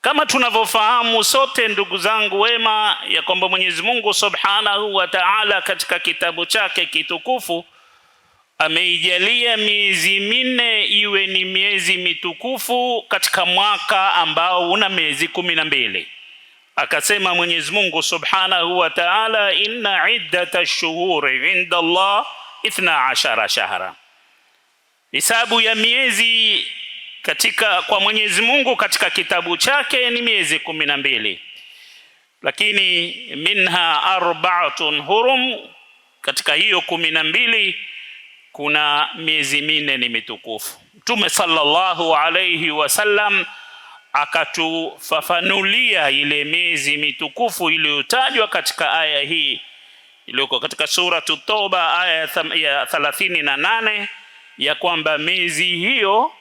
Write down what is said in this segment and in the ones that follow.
Kama tunavyofahamu sote ndugu zangu wema, ya kwamba Mwenyezi Mungu Subhanahu wa Ta'ala katika kitabu chake kitukufu ameijalia miezi minne iwe ni miezi mitukufu katika mwaka ambao una miezi 12. Akasema Mwenyezi Mungu Subhanahu wa Ta'ala, inna iddatash shuhuri inda Allah 12 shahra. Hisabu ya miezi kwa Mwenyezi Mungu katika kitabu chake ni miezi 12, lakini minha arba'atun hurum, katika hiyo 12 kuna miezi minne ni mitukufu. Mtume sallallahu alayhi wasallam akatufafanulia ile miezi mitukufu iliyotajwa katika aya hii iliyoko katika sura At-Tauba aya ya 38, ya kwamba miezi hiyo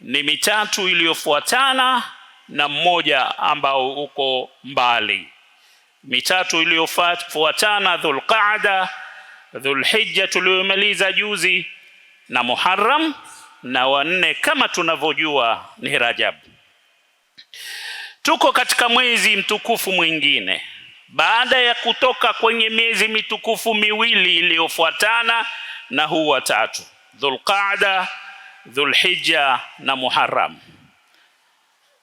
ni mitatu iliyofuatana na mmoja ambao uko mbali. Mitatu iliyofuatana Dhulqa'da, Dhulhijja tuliyomaliza juzi, na Muharram, na wanne kama tunavyojua ni Rajab. Tuko katika mwezi mtukufu mwingine baada ya kutoka kwenye miezi mitukufu miwili iliyofuatana na huu wa tatu, Dhulqa'da, Dhulhijja na Muharram.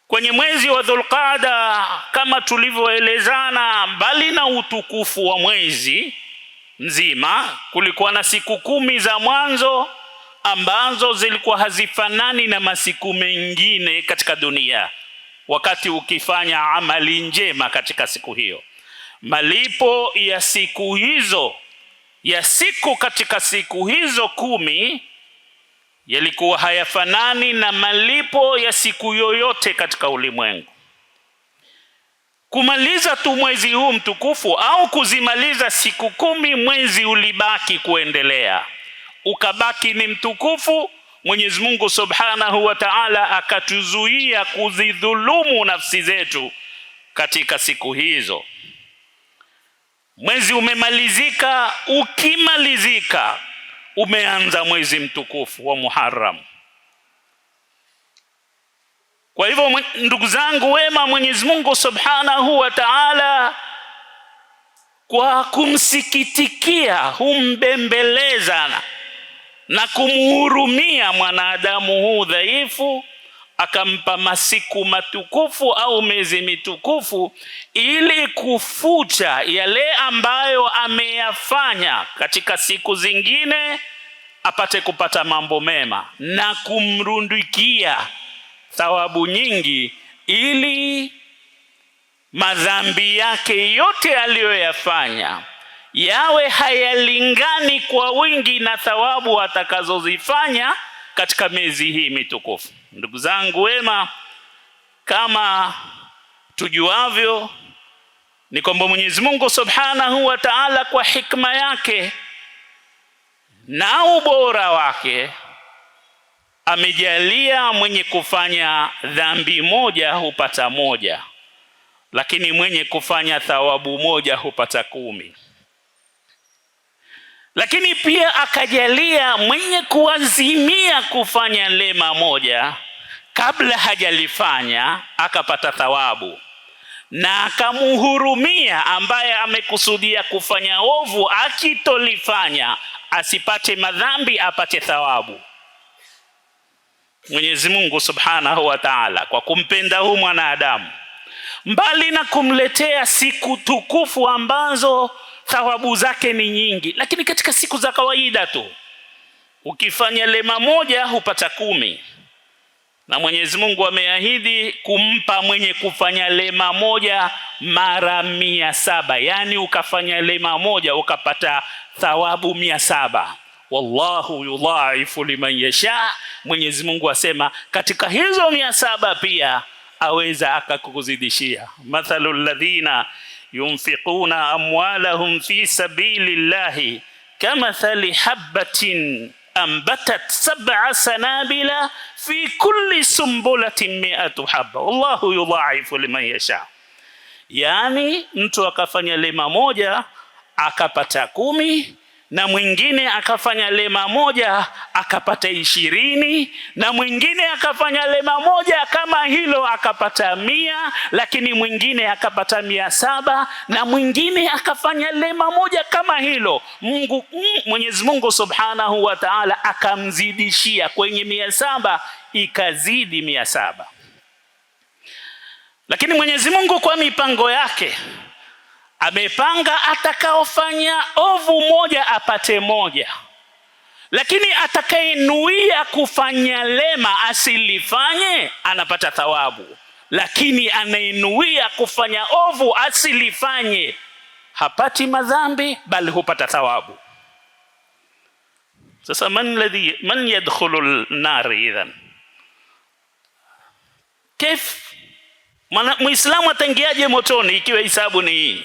Kwenye mwezi wa Dhulqa'da, kama tulivyoelezana, mbali na utukufu wa mwezi mzima, kulikuwa na siku 10 za mwanzo ambazo zilikuwa hazifanani na masiku mengine katika dunia. Wakati ukifanya amali njema katika siku hiyo, malipo ya siku hizo, ya siku katika siku hizo 10 yalikuwa hayafanani na malipo ya siku yoyote katika ulimwengu. Kumaliza tu mwezi huu mtukufu au kuzimaliza siku 10, mwezi ulibaki kuendelea, ukabaki ni mtukufu. Mwenyezi Mungu Subhanahu wa Ta'ala akatuzuia kuzidhulumu nafsi zetu katika siku hizo. Mwezi umemalizika, ukimalizika umeanza mwezi mtukufu wa Muharram. Kwa hivyo ndugu zangu wema, Mwenyezi Mungu Subhanahu wa Ta'ala kwa kumsikitikia, humbembeleza na kumhurumia mwanadamu huu dhaifu, akampa masiku matukufu au miezi mitukufu ili kufuta yale ambayo ameyafanya katika siku zingine, apate kupata mambo mema na kumrundikia thawabu nyingi, ili madhambi yake yote aliyoyafanya yawe hayalingani kwa wingi na thawabu atakazozifanya katika miezi hii mitukufu. Ndugu zangu wema, kama tujuavyo ni kwamba Mwenyezi Mungu Subhanahu wa Ta'ala kwa hikma yake na ubora wake amejalia mwenye kufanya dhambi moja hupata moja, lakini mwenye kufanya thawabu moja hupata 10. Lakini pia akajalia mwenye kuazimia kufanya lema moja kabla hajalifanya akapata thawabu, na akamuhurumia ambaye amekusudia kufanya ovu akitolifanya asipate madhambi apate thawabu. Mwenyezi Mungu Subhanahu wa Ta'ala kwa kumpenda huyu mwanadamu, mbali na kumletea siku tukufu ambazo thawabu zake ni nyingi, lakini katika siku za kawaida tu ukifanya lema moja hupata 10, na Mwenyezi Mungu ameahidi kumpa mwenye kufanya lema moja mara 700. Yani ukafanya lema moja ukapata thawabu 700. Wallahu yudhaifu liman yasha. Mwenyezi Mungu asema katika hizo 700 pia aweza akakuzidishia. Mathalul ladhina yunfiquna amwalahum fi sabilillahi kamathali habatin ambatat 7 sanabila fi kulli sumbulatin 100 habba wallahu yudhaifu liman yasha. Yani mtu akafanya lema moja akapata 10, na mwingine akafanya lema moja akapata 20, na mwingine akafanya lema moja kama hilo akapata 100, lakini mwingine akapata 700, na mwingine akafanya lema moja kama hilo. Mwenyezi Mungu Subhanahu wa Ta'ala akamzidishia kwenye 700, ikazidi 700. Lakini Mwenyezi Mungu kwa mipango yake amepanga atakaofanya ovu moja apate 1, lakini atakayenuia kufanya lema asilifanye anapata thawabu, lakini anayenuia kufanya ovu asilifanye hapati madhambi bali hupata thawabu. Sasa man yadkhulu an-nar idhan? Kif Muislamu ataingiaje motoni ikiwa hisabu ni hii?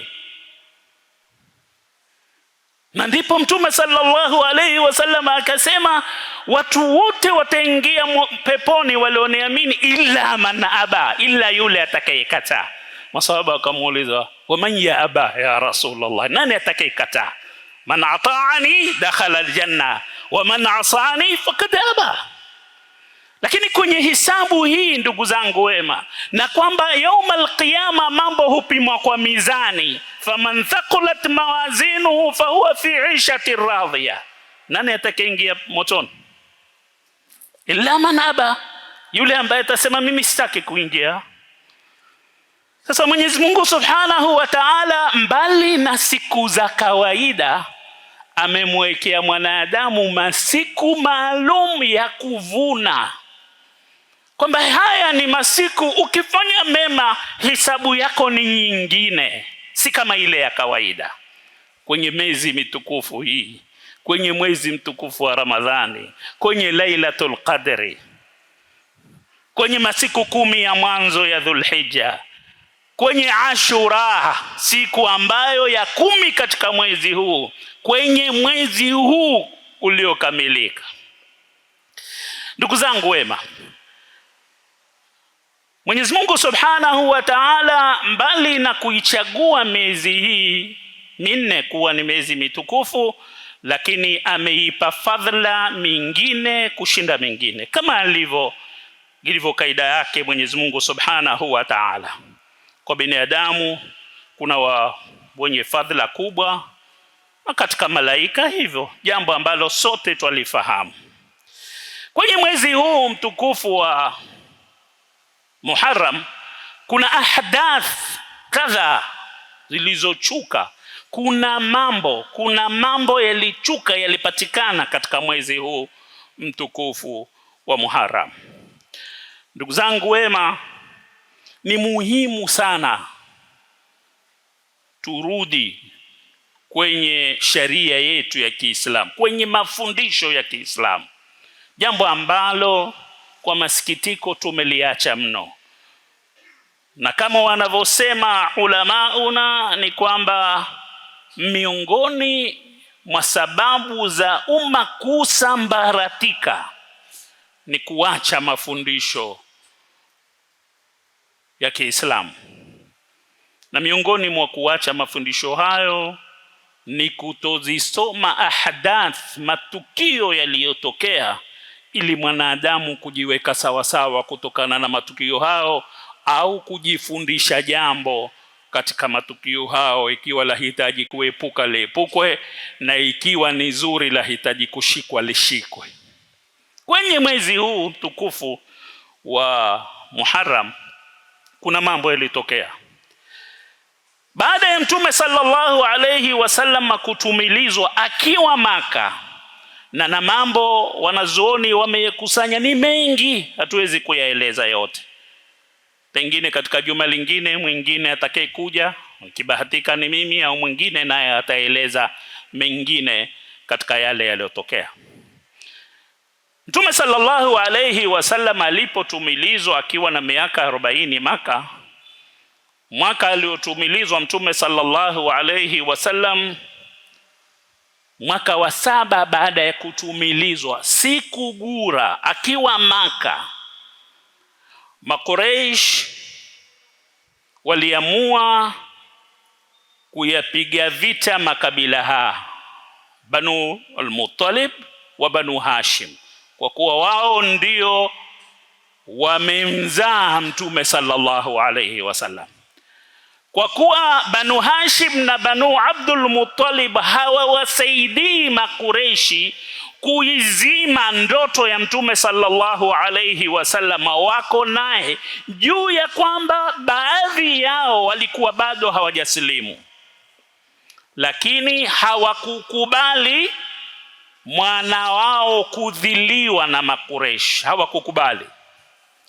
Na ndipo Mtume sallallahu alayhi wasallam akasema watu wote wataingia peponi walioniamini illa man aba, illa yule atakayekataa. Masahaba wakamuuliza, wa man ya aba ya Rasulullah, nani atakayekataa? Man ata'ani dakhala aljanna wa man asani faqad aba. Lakini kwenye hisabu hii ndugu zangu wema, na kwamba yaumal qiyama mambo hupimwa kwa mizani, faman thaqulat mawazinuhu fahuwa fi 'ishati radhiya, nani atakayeingia motoni? Illa man aba, yule ambaye atasema mimi sitaki kuingia. Sasa Mwenyezi Mungu Subhanahu wa Ta'ala, mbali na siku za kawaida, amemwekea mwanadamu masiku maalum ya kuvuna, kwamba haya ni masiku ukifanya mema hisabu yako ni nyingine, si kama ile ya kawaida. Kwenye miezi mitukufu hii, kwenye mwezi mtukufu wa Ramadhani, kwenye Lailatul Qadri, kwenye masiku 10 ya mwanzo ya Dhulhijja, kwenye Ashura, siku ambayo ya 10 katika mwezi huu, kwenye mwezi huu uliokamilika. Ndugu zangu wema, Mwenyezi Mungu Subhanahu wa Ta'ala, mbali na kuichagua miezi hii minne kuwa ni miezi mitukufu, lakini ameipa fadhila mingine kushinda mingine, kama ilivyo kaida yake Mwenyezi Mungu Subhanahu wa Ta'ala. Kwa binadamu kuna wenye fadhila kubwa, na katika malaika hivyo, jambo ambalo sote twalifahamu. Kwenye mwezi huu mtukufu wa Muharram kuna ahdath kadha zilizochuka, kuna mambo yalichuka, yalipatikana katika mwezi huu mtukufu wa Muharram. Ndugu zangu wema, ni muhimu sana turudi kwenye sharia yetu ya Kiislamu, kwenye mafundisho ya Kiislamu, jambo ambalo kwa masikitiko tumeliacha mno. Na kama wanavyosema ulamauna ni kwamba miongoni mwa sababu za umma kusambaratika ni kuacha mafundisho ya Kiislamu. Na miongoni mwa kuacha mafundisho hayo ni kutozisoma ahadath, matukio yaliyotokea, ili mwanadamu kujiweka sawa sawa kutokana na matukio hao, au kujifundisha jambo katika matukio hao. Ikiwa lahitaji kuepuka liepukwe, na ikiwa ni zuri lahitaji kushikwa lishikwe. Kwenye mwezi huu tukufu wa Muharram kuna mambo yalitokea. Baada ya Mtume sallallahu alayhi wasallam kutumilizwa akiwa Maka, na mambo wanazuoni wamekusanya ni mengi, hatuwezi kuyaeleza yote. Pengine katika juma lingine mwingine atakayekuja, kibahatika ni mimi au mwingine, naye ataeleza mengine katika yale yaliyotokea. Mtume sallallahu alayhi wasallam alipotumilizwa akiwa na miaka 40 Maka, mwaka aliotumilizwa Mtume sallallahu alayhi wasallam, mwaka wa 7 baada ya kutumilizwa, siku gura akiwa Maka, Makuraish waliamua kuyapiga vita makabila Banu al-Muttalib wa Banu Hashim, kwa kuwa wao ndio wamemzaa Mtume sallallahu alayhi wasallam. Kwa kuwa Banu Hashim na Banu Abdul Muttalib hawawasaidii Makureishi kuizima ndoto ya Mtume sallallahu alayhi wasallam, wako naye juu ya kwamba baadhi yao walikuwa bado hawajasilimu, lakini hawakukubali mwana wao kudhiliwa na Makureishi. Hawakukubali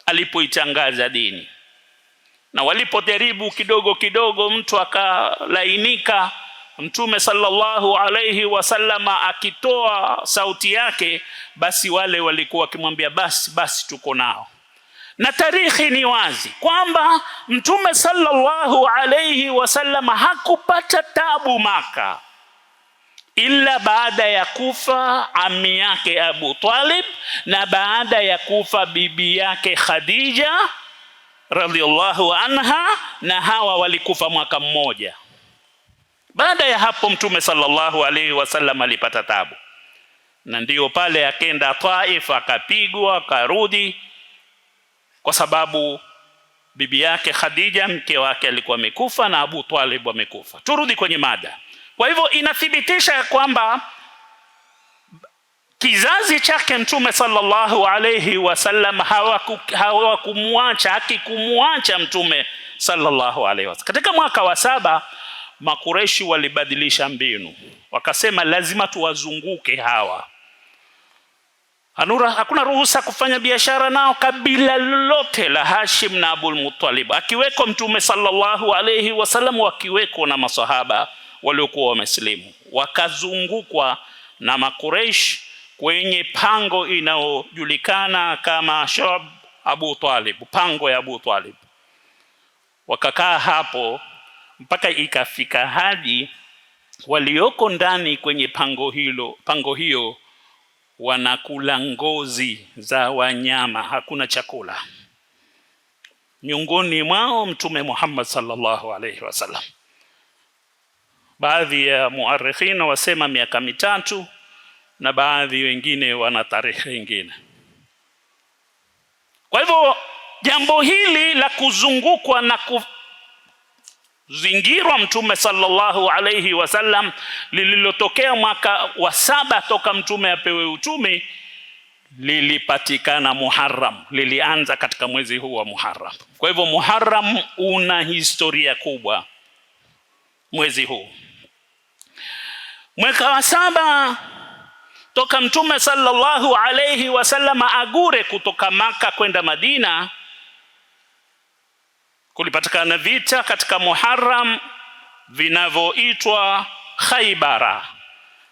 alipoitangaza dini, na walipojaribu kidogo kidogo mtu akalainika, Mtume sallallahu alayhi wasallama akitoa sauti yake, basi wale walikuwa wakimwambia basi tuko nao. Na tarikhi ni wazi kwamba Mtume sallallahu alayhi wasallama hakupata tabu Maka ila baada ya kufa ammi yake Abu Talib na baada ya kufa bibi yake Khadija radhiallahu anha, na hawa walikufa mwaka mmoja. Baada ya hapo Mtume sallallahu alaihi wasallam alipata tabu, na ndio pale akenda Taif akapigwa akarudi, kwa sababu bibi yake Khadija mke wake alikuwa amekufa na Abu Talib amekufa. Turudi kwenye mada. Kwa hivyo inathibitisha kwamba kizazi chake Mtume sallallahu alayhi wasallam hawakumwacha hakikumwacha Mtume sallallahu alayhi wasallam. Katika mwaka wa 7 Makureishi walibadilisha mbinu, wakasema lazima tuwazunguke hawa. Hakuna ruhusa kufanya biashara nao kabila lolote la Hashim na Abul Muttalib, akiweko Mtume sallallahu alayhi wasallam, wakiweko na masahaba waliokuwa wamesilimu. Wakazungukwa na Makureish kwenye pango inayojulikana kama Shab Abu Talib, pango ya Abu Talib. Wakakaa hapo mpaka ikafika hadi walioko ndani kwenye pango hiyo wanakula ngozi za wanyama, hakuna chakula. Miongoni mwao Mtume Muhammad sallallahu alayhi wasallam. Baadhi ya muarrikhina wasema miaka 3 na baadhi wengine wana tarehe nyingine. Kwa hivyo jambo hili la kuzungukwa na kuzingirwa Mtume sallallahu alayhi wasallam lililotokea mwaka wa 7 toka Mtume apewe utume lilipatikana Muharram, lilianza katika mwezi huu wa Muharram. Kwa hivyo Muharram una historia kubwa mwezi huu. Mwaka wa 7 toka Mtume sallallahu alayhi wasallam agure kutoka Maka kwenda Madina, kulipatikana vita katika Muharram vinavyoitwa Khaybara,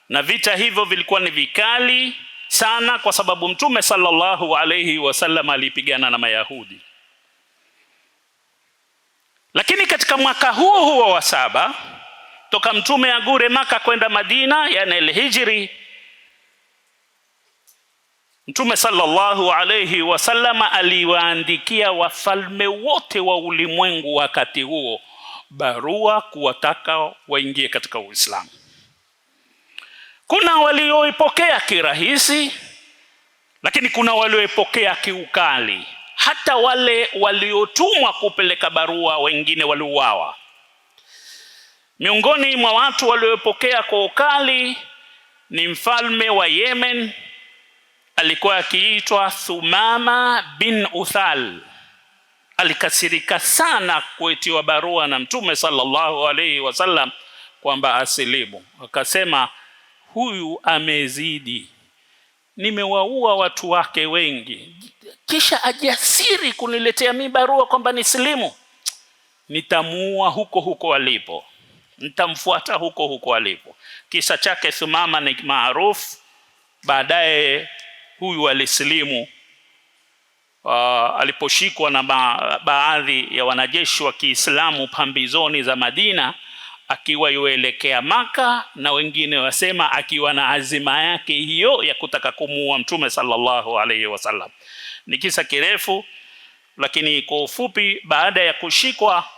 na vita hivyo vilikuwa ni vikali sana kwa sababu Mtume sallallahu alayhi wasallam alipigana na Mayahudi. Lakini katika mwaka huo wa 7 toka Mtume agure Maka kwenda Madina, yani al-Hijri, Mtume sallallahu alayhi wasallam aliwaandikia wafalme wote wa ulimwengu wakati huo barua kuwataka waingie katika Uislamu. Kuna walioipokea kirahisi, lakini kuna walioipokea kiukali. Hata wale waliotumwa kupeleka barua wengine waliuawa. Miongoni mwa watu waliopokea kwa ukali ni mfalme wa Yemen, alikuwa akiitwa Thumama bin Uthal. Alikasirika sana kuitiwa barua na Mtume sallallahu alayhi wasallam kwamba asilimu. Akasema, huyu amezidi, nimewaua watu wake wengi, kisha ajasiri kuniletea mimi barua kwamba nisilimu. Nitamuua huko alipo, nitamfuata huko alipo. Kisa chake Thumama ni maarufu. Baadaye huyu alisilimu aliposhikwa na baadhi ya wanajeshi wa Kiislamu pambizoni za Madina, akiwa yuelekea Maka, na wengine wasema akiwa na azima yake hiyo ya kutaka kumuua Mtume sallallahu alayhi wasallam. Ni kisa kirefu, lakini kwa ufupi, baada ya kushikwa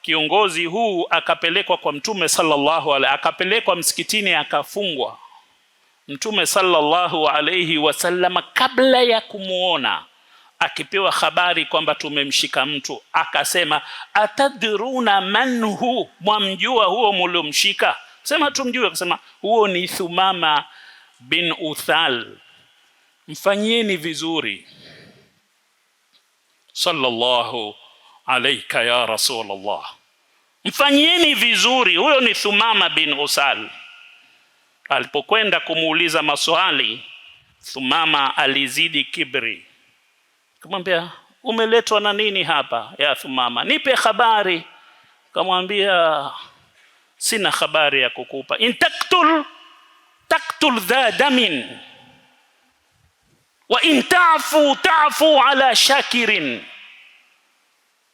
kiongozi huu akapelekwa kwa Mtume sallallahu alayhi, akapelekwa msikitini akafungwa Mtume sallallahu alayhi wasallam kabla ya kumuona, akipewa habari kwamba tumemshika mtu, akasema atadruna man hu, mwamjua huo mliomshika? Sema tumjue. Akasema huo ni Thumama bin Uthal, mfanyieni vizuri. Sallallahu alayka ya Rasulullah, mfanyieni vizuri, huyo ni Thumama bin Uthal. Alipokwenda kumuuliza maswali, Thumama alizidi kibri, kumwambia umeletwa na nini hapa ya Thumama, nipe habari. Kamwambia sina habari ya kukupa. In taktul dha damin wa in ta'fu ala shakirin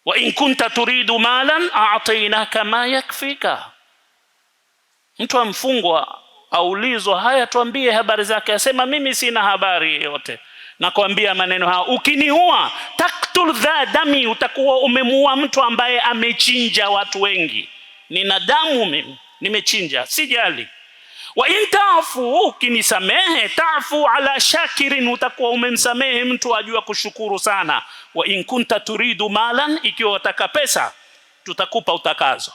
wa in kunta turidu malan a'tainaka ma yakfika. Mtu amfungwa aulizwa, haya tuambie habari zake, asema mimi sina habari yote. Nakwambia maneno haya, ukiniua taktul dha dami, utakuwa umemuua mtu ambaye amechinja watu wengi. Nina damu mimi, nimechinja, sijali. Wa in ta'fu, ukinisamehe, ta'fu ala shakirin, utakuwa umemsamehe mtu ajua kushukuru sana. Wa in kunta turidu malan, ikiwa wataka pesa tutakupa utakazo.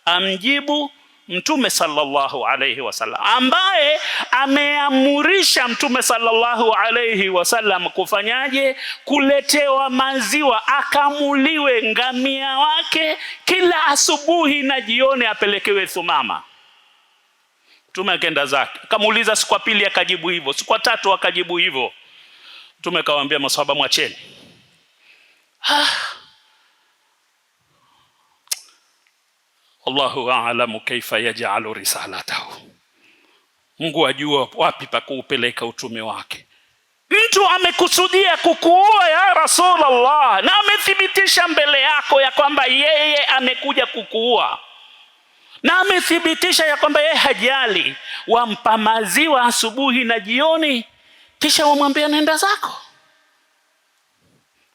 Amjibu Mtume sallallahu alayhi wasallam, ambaye ameamurisha Mtume sallallahu alayhi wasallam kufanyaje? Kuletewa maziwa, akamuliwe ngamia wake kila asubuhi na jioni, apelekewe Thumama. Mtume akaenda zake, akamuuliza siku ya pili akajibu hivyo, siku ya tatu akajibu hivyo. Mtume akawaambia maswahaba, mwacheni. Allahu a'lamu kaifa yaj'alu risalatahu, Mungu ajua wapi pa kuupeleka utume wake. Mtu amekusudia kukuua ya Rasulullah, na amethibitisha mbele yako ya kwamba yeye amekuja kukuua, na amethibitisha ya kwamba yeye hajali. Wampa maziwa asubuhi na jioni, kisha wamwambia nenda zako.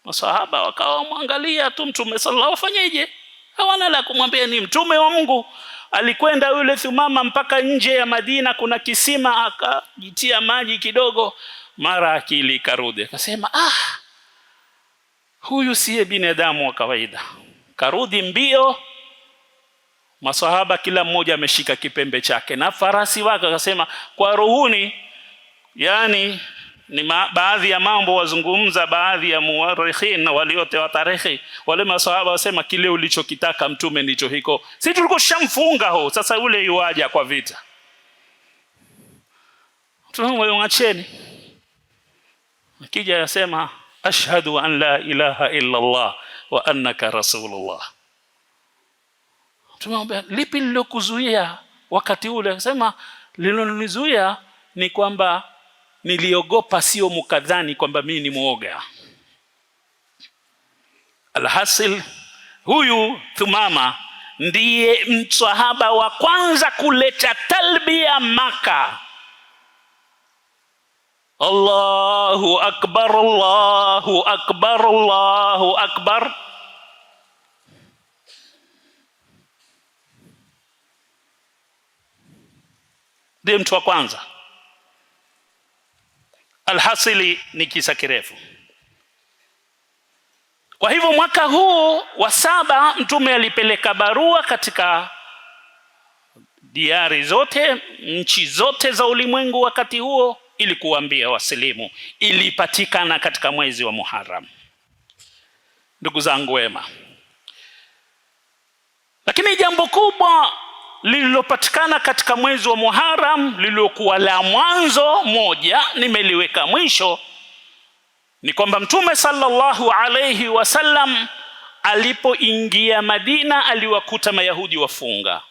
Masahaba wakawa mwangalia tu Mtume sallallahu afanyeje, hawana la kumwambia. Ni Mtume wa Mungu. Alikwenda yule Thumama mpaka nje ya Madina, kuna kisima, akajitia maji kidogo, mara akili karudi, akasema huyu siye binadamu wa kawaida. Karudi mbio, masahaba kila mmoja ameshika kipembe chake na farasi wake, akasema kwa ruhuni, yani ni baadhi ya mambo wazungumza baadhi ya muwarikhin na waliote wa tarehe, wale masahaba wasema kile ulichokitaka Mtume ndicho hiko, sisi tulikuwa shamfunga ho, sasa ule yuaja kwa vita. Tunamwacheni. Akija yasema ashhadu an la ilaha illa Allah wa annaka rasulullah. Tumwambia lipi lilokuzuia wakati ule? Akasema lililonizuia ni kwamba niliogopa, sio mukadhani kwamba mimi ni muoga. Alhasil, huyu Thumama ndiye msahaba wa kwanza kuleta talbia Maka. Allahu akbar, Allahu akbar, Allahu akbar. Ndiye mtu wa kwanza. Alhasili ni kisa kirefu. Kwa hivyo mwaka huu wa 7 Mtume alipeleka barua katika diari zote, nchi zote za ulimwengu wakati huo, ili kuambia wasilimu. Ilipatikana katika mwezi wa Muharram. Ndugu zangu wema, lakini jambo kubwa lililopatikana katika mwezi wa Muharram, lililokuwa la mwanzo moja, nimeliweka mwisho, ni kwamba Mtume sallallahu alayhi wasallam alipoingia Madina aliwakuta Mayahudi wafunga.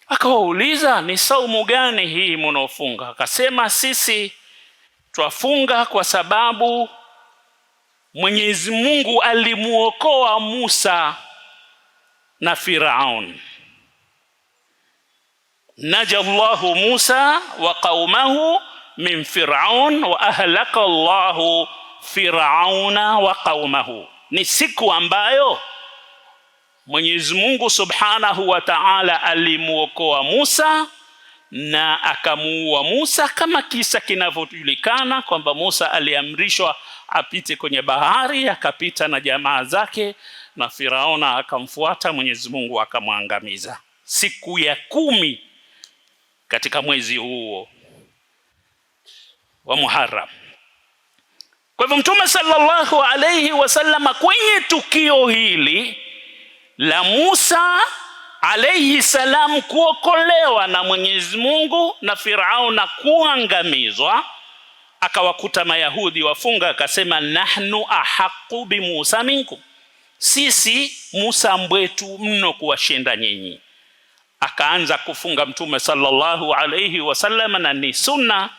Akawauliza, ni saumu gani hii mnaofunga? Akasema, sisi twafunga kwa sababu Mwenyezi Mungu alimuokoa Musa na Firaun. Najallahu Musa wa qaumahu min Firaun wa ahlaka Allahu Firauna wa qaumahu. Ni siku ambayo Mwenyezi Mungu Subhanahu wa Ta'ala alimuokoa Musa na akamuua Musa, kama kisa kinavyojulikana kwamba Musa aliamrishwa apite kwenye bahari, akapita na jamaa zake, na Firauna akamfuata, Mwenyezi Mungu akamwangamiza siku ya 10 katika mwezi huo wa Muharram. Kwa hivyo Mtume sallallahu alayhi wasallam kwenye tukio hili la Musa alayhi salam kuokolewa na Mwenyezi Mungu na Firauna kuangamizwa, akawakuta Mayahudi wafunga, akasema nahnu ahaqu bi Musa minkum, sisi Musa mbwetu mno kuwashinda nyinyi. Akaanza kufunga Mtume sallallahu alayhi wasallam, na ni sunna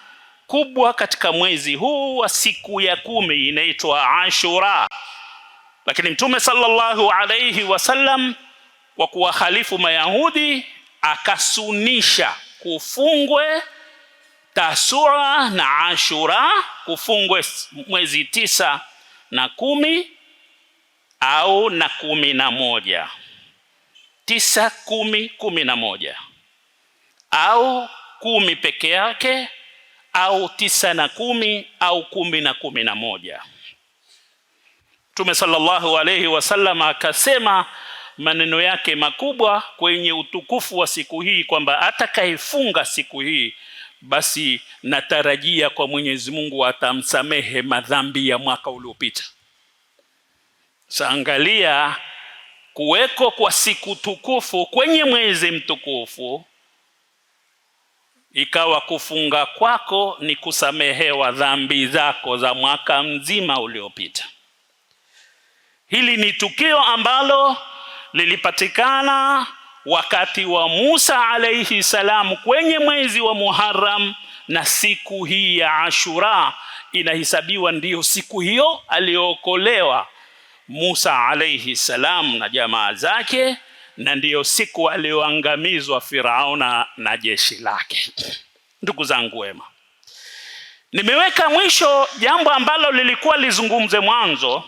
kubwa katika mwezi huu wa siku ya 10 inaitwa Ashura. Lakini Mtume sallallahu alayhi wasallam kwa kuwahalifu Mayahudi akasunisha kufungwe Tasua na Ashura, kufungwe mwezi 9 na 10 au na 11, 9, 10, 11 au 10 peke yake au 9 na 10 au 10 na 11. Mtume sallallahu alayhi wasallam akasema maneno yake makubwa kwenye utukufu wa siku hii kwamba atakayefunga siku hii basi natarajia kwa Mwenyezi Mungu atamsamehe madhambi ya mwaka uliopita. Saangalia kuweko kwa siku tukufu kwenye mwezi mtukufu, ikawa kufunga kwako ni kusamehewa dhambi zako za mwaka mzima uliopita. Hili ni tukio ambalo lilipatikana wakati wa Musa alayhi salam kwenye mwezi wa Muharram, na siku hii ya Ashura inahesabiwa ndiyo siku hiyo aliyookolewa Musa alayhi salam na jamaa zake, na ndiyo siku aliyoangamizwa Firauna na jeshi lake. Ndugu zangu wema, nimeweka mwisho jambo ambalo lilikuwa lizungumze mwanzo,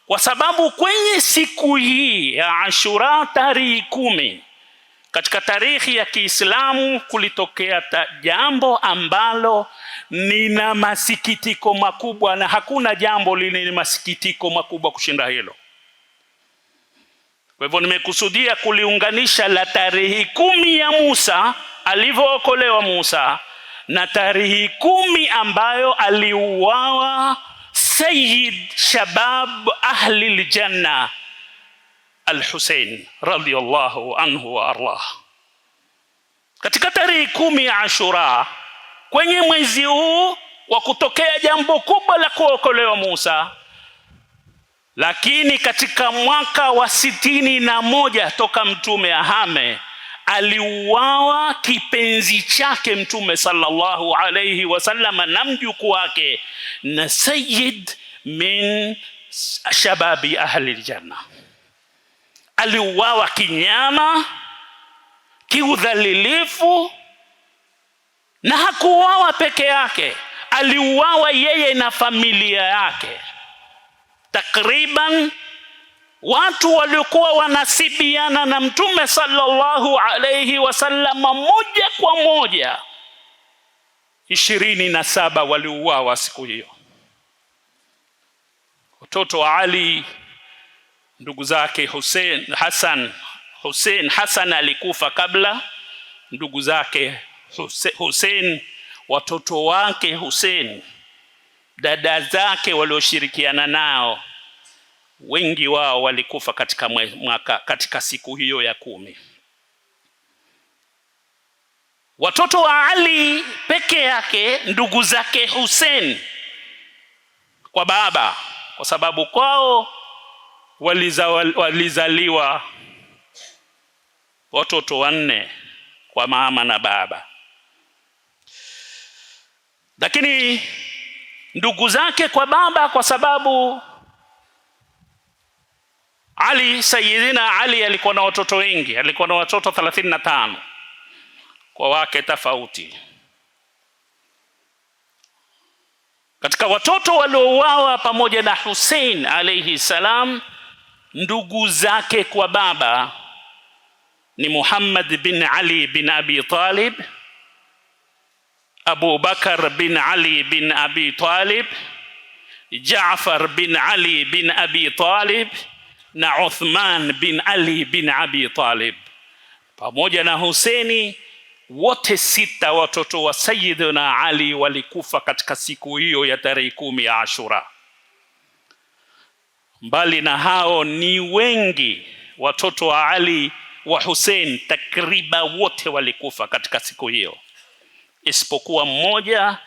kwa sababu kwenye siku hii ya Ashura tarehe 10 katika tarikhi ya Kiislamu kulitokea jambo ambalo nina masikitiko makubwa, na hakuna jambo lenye masikitiko makubwa kushinda hilo. Kwa hivyo nimekusudia kuliunganisha la tarehe 10 ya Musa alivyookolewa Musa na tarehe 10 ambayo aliuawa Sayyid Shabab Ahli al-Janna Al-Hussein radhiyallahu anhu wa ardah. Katika tarehe 10 ya Ashura kwenye mwezi huu wa kutokea jambo kubwa la kuokolewa Musa, lakini katika mwaka wa 61 toka mtume ahame, aliuawa kipenzi chake Mtume sallallahu alayhi wasallam na mjukuu wake, na sayyid min shababi ahli aljanna. Aliuawa kinyama, kiudhalilifu, na hakuuawa peke yake, aliuawa yeye na familia yake. Takriban watu waliokuwa wanasibiana na Mtume sallallahu alayhi wasallam moja kwa moja 27 waliuawa siku hiyo. Watoto wa Ali, ndugu zake Hassan alikufa kabla, ndugu zake Hussein, watoto wake Hussein, dada zake walioshirikiana nao, wengi wao walikufa katika siku hiyo ya 10. Watoto wa Ali peke yake, ndugu zake Hussein kwa baba, kwa sababu kwao walizaliwa watoto 4 kwa mama na baba. Lakini ndugu zake kwa baba, kwa sababu Sayyidina Ali alikuwa na watoto wengi, alikuwa na watoto 35 kwa wake tofauti. Katika watoto waliouawa pamoja na Hussein alayhi salam, ndugu zake kwa baba ni Muhammad bin Ali bin Abi Talib, Abu Bakar bin Ali bin Abi Talib, Jaafar bin Ali bin Abi Talib na Uthman bin Ali bin Abi Talib pamoja na Husaini. Wote sita watoto wa Sayyidina Ali walikufa katika siku hiyo ya tarehe 10 ya Ashura. Mbali na hao ni wengi watoto wa Ali wa Hussein, takriban wote walikufa katika siku hiyo isipokuwa mmoja,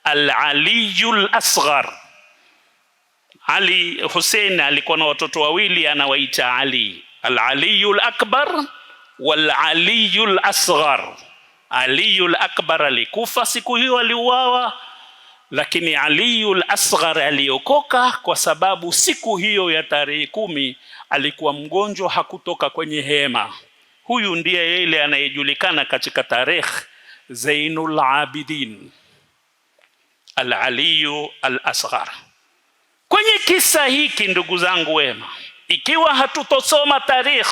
al-Aliyul Asghar. Ali Hussein alikuwa na watoto wawili anawaita Ali, al-Aliyul Akbar wal Aliyul Asghar. Aliyul Akbar alikufa siku hiyo, aliuawa, lakini Aliyul Asghar aliokoka kwa sababu siku hiyo ya tarehe 10 alikuwa mgonjwa, hakutoka kwenye hema. Huyu ndiye yule anayejulikana katika tarehe Zainul Abidin, al-Aliyu al-Asghar. Kwenye kisa hiki ndugu zangu wema, ikiwa hatutosoma tarehe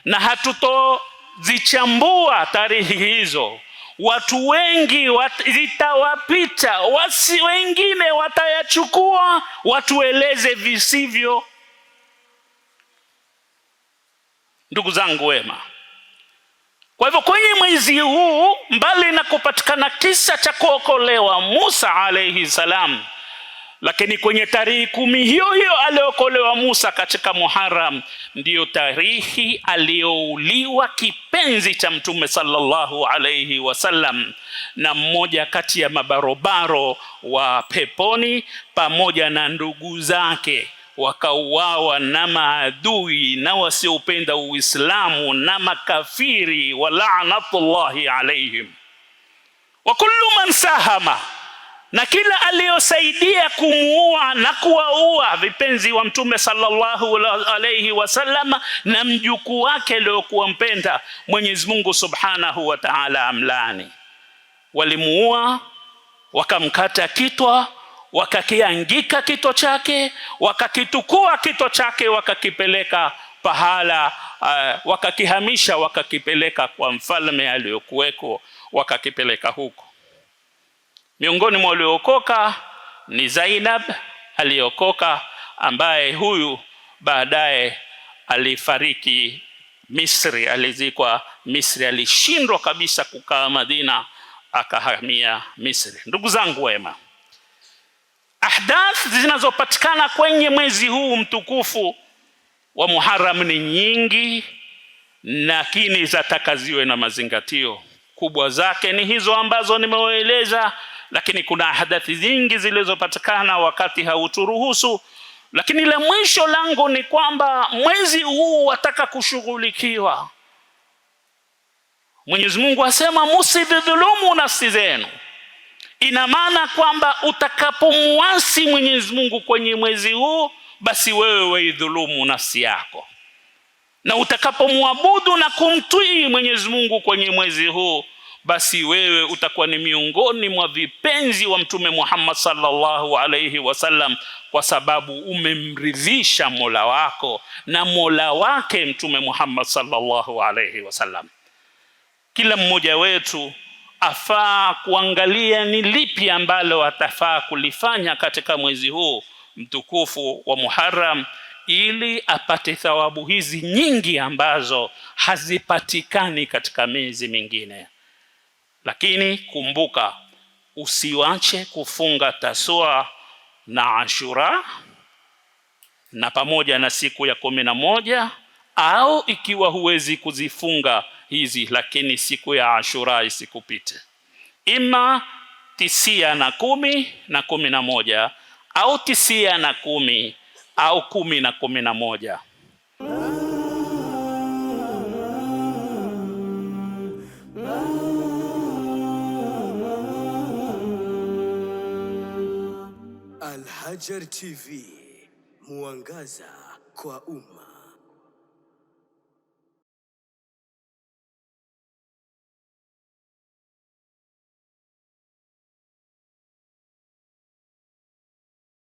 na hatutozichambua tarehe hizo, watu wengi zitawapita, wengine watayachukua watueleze visivyo. Ndugu zangu wema, kwa hivyo kwenye mwezi huu, mbali na kupatikana kisa cha kuokolewa Musa alayhi salam, lakini kwenye tarehe 10 hiyo aliokolewa Musa katika Muharram, ndiyo tarehe aliouliwa kipenzi cha Mtume sallallahu alayhi wasallam na mmoja kati ya mabarobaro wa peponi pamoja na ndugu zake, wakauawa na maadui na wasiopenda Uislamu na makafiri, wa la'natullahi alayhim. Wa kullu man sahama, na kila aliyosaidia kumuua na kuwaua vipenzi wa Mtume sallallahu alayhi wasallam na mjukuu wake aliyokuwa mpenda, Mwenyezi Mungu subhanahu wa ta'ala amlani. Walimuua, wakamkata kitwa, wakakiangika kitwa chake, wakakitukua kitwa chake, wakakipeleka pahala, wakakihamisha, wakakipeleka kwa mfalme aliyokuweko, wakakipeleka huko. Miongoni mwa waliokoka ni Zainab aliokoka, ambaye huyu baadaye alifariki Misri, alizikwa Misri, alishindwa kabisa kukaa Madina, akahamia Misri. Ndugu zangu wema, ahdath zinazopatikana kwenye mwezi huu mtukufu wa Muharram ni nyingi, lakini zatakaziwe na mazingatio. Kubwa zake ni hizo ambazo nimewaeleza, lakini kuna hadithi nyingi zilizopatikana wakati hauturuhusu. Lakini la mwisho langu ni kwamba mwezi huu wataka kushughulikiwa. Mwenyezi Mungu asema msidhulumu nafsi zenu. Ina maana kwamba utakapomuasi Mwenyezi Mungu kwenye mwezi huu, basi wewe waidhulumu nafsi yako. Na utakapomwabudu na kumtii Mwenyezi Mungu kwenye mwezi huu, basi wewe utakuwa ni miongoni mwa vipenzi wa Mtume Muhammad sallallahu alayhi wasallam, kwa sababu umemridhisha Mola wako na Mola wake Mtume Muhammad sallallahu alayhi wasallam. Kila mmoja wetu afaa kuangalia ni lipi ambalo atafaa kulifanya katika mwezi huu mtukufu wa Muharram, ili apate thawabu hizi nyingi ambazo hazipatikani katika miezi mingine. Lakini kumbuka, usiwache kufunga Tasua na Ashura na pamoja na siku ya 11, au ikiwa huwezi kuzifunga hizi, lakini siku ya Ashura isikupite. Ima 9 na 10 na 11, au 9 na 10 au 10 na 11. Al Hajar TV, mwangaza kwa umma.